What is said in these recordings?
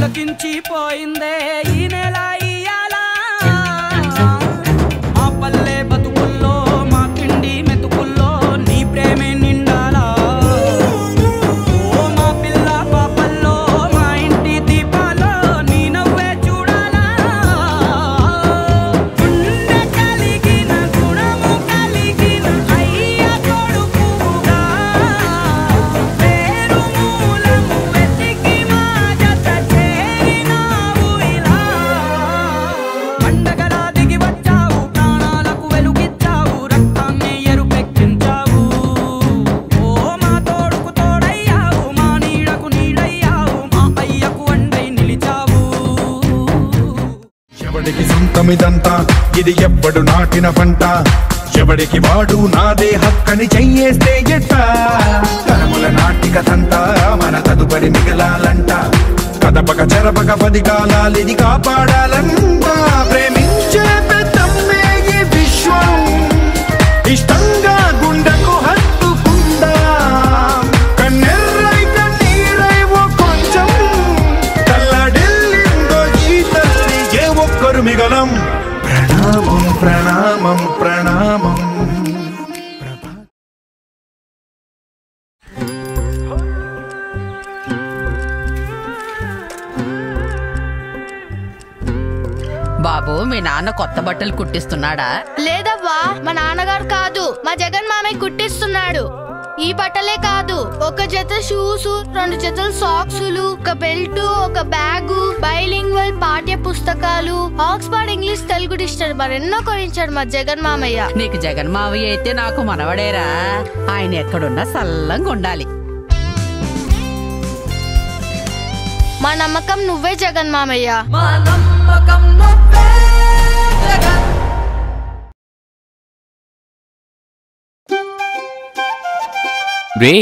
పులకించిపోయిందే ఈ నెల ఇయ్యాల మా పల్లె బతుకుల్లో మా తిండి మెతుకుల్లో నీ ప్రేమే నిండాలా ఓ మా పిల్ల పాపల్లో మా ఇంటి దీపాల్లో నీ నవ్వే చూడాలా గుండె కలిగిన గుణము కలిగిన అయ్య కొడుకుగా పేరు మూలము వెతికి మా జత చేరినావు ఇలా పండగలా దిగి వచ్చావు ప్రాణాలకు వెలుగిచ్చావు రక్తాన్ని ఎరుపెక్కించావు ఓ మా తోడుకు తోడయ్యావు మా నీడకు నీడయ్యావు మా అయ్యకు అండై నిలిచావు ఎవడికి సొంతమిదంతా ఇది ఎవ్వడు నాటిన పంట ఎవడికి వాడు నాదే హక్కని చెయ్యేస్తే ఎట్ట తరముల నాటికతంతా మన తదుపరి మిగలాలంట కదపక చెరపక 10 కాలాలిది కాపాడాలంట ప్రేమించే పెద్దమ్మే ఈ విశ్వం ఇష్టంగా గుండెకు హత్తుకుందా కన్నెర్రై కన్నీరై ఓ కొంచెం తల్లడిల్లిందో ఈ తల్లి ఏ ఒక్కరు మిగలం ప్రణామం ప్రణామం ప్రణామం బాబు మీ నాన్న కొత్త బట్టలు కుట్టిస్తున్నాడా? లేదవ్వా, మా నాన్నగారు కాదు, మా జగన్ మామయ్య కుట్టిస్తున్నాడు. ఈ బట్టలే కాదు, ఒక జత షూస్, 2 జతల సాక్సులు, ఒక బెల్ట్, ఒక బ్యాగు, బైలింగ్వల్ పాఠ్య పుస్తకాలు, ఆక్స్ఫర్డ్ ఇంగ్లీష్ తెలుగు డిక్షనరీ మరెన్నో కొనించాడు మా జగన్ మామయ్య. నీకు జగన్ మావయ్య అయితే నాకు మనవడేరా. ఆయన ఎక్కడున్నా సల్లంగా ఉండాలి. మా నమ్మకం నువ్వే జగన్ మామయ్య. రే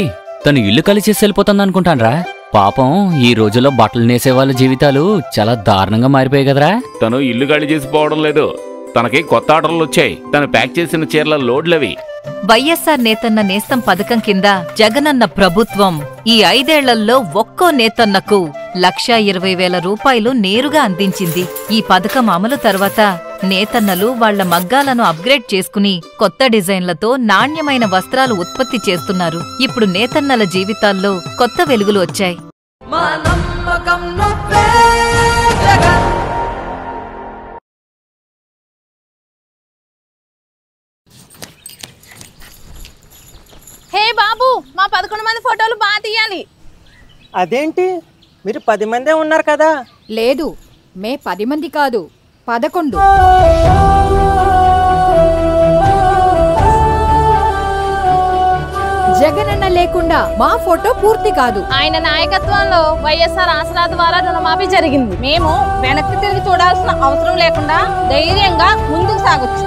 తను ఇల్లు కలిసేసి వెళ్ళిపోతుంది అనుకుంటాన్రా. పాపం ఈ రోజుల్లో బట్టలు నేసే వాళ్ళ జీవితాలు చాలా దారుణంగా మారిపోయాయి కదరా. తను ఇల్లు ఖాళీ చేసిపోవడం లేదు, తనకి కొత్త ఆర్డర్లు వచ్చాయి. తను ప్యాక్ చేసిన చీరల లోడ్లవి. వైఎస్ఆర్ నేతన్న నేస్తం పథకం కింద జగనన్న ప్రభుత్వం ఈ 5 ఏళ్లలో ఒక్కో నేతన్నకు 1,20,000 రూపాయలు నేరుగా అందించింది. ఈ పథకం అమలు తర్వాత నేతన్నలు వాళ్ల మగ్గాలను అప్గ్రేడ్ చేసుకుని కొత్త డిజైన్లతో నాణ్యమైన వస్త్రాలు ఉత్పత్తి చేస్తున్నారు. ఇప్పుడు నేతన్నల జీవితాల్లో కొత్త వెలుగులు వచ్చాయి. హే బాబు, మా 11 మంది ఫోటోలు బాగా తీయాలి. అదేంటి, మీరు 10 మందే ఉన్నారు కదా? లేదు, మే 10 మంది కాదు, 11. జగనన్న లేకుండా మా ఫోటో పూర్తి కాదు. ఆయన నాయకత్వంలో వైఎస్ఆర్ ఆసరా ద్వారా రుణమాఫీ జరిగింది. మేము వెనక్కి తిరిగి చూడాల్సిన అవసరం లేకుండా ధైర్యంగా ముందుకు సాగొచ్చు.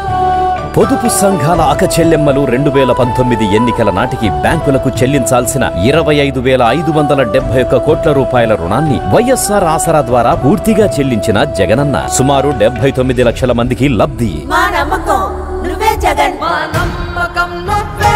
పొదుపు సంఘాల అకచెల్లెమ్మలు 2019 ఎన్నికల నాటికి బ్యాంకులకు చెల్లించాల్సిన 25,571 కోట్ల రూపాయల రుణాన్ని వైఎస్ఆర్ ఆసరా ద్వారా పూర్తిగా చెల్లించిన జగనన్న సుమారు 79 లక్షల మందికి లబ్ధి. మా నమ్మకం నువ్వే జగన్, మా నమ్మకం నువ్వే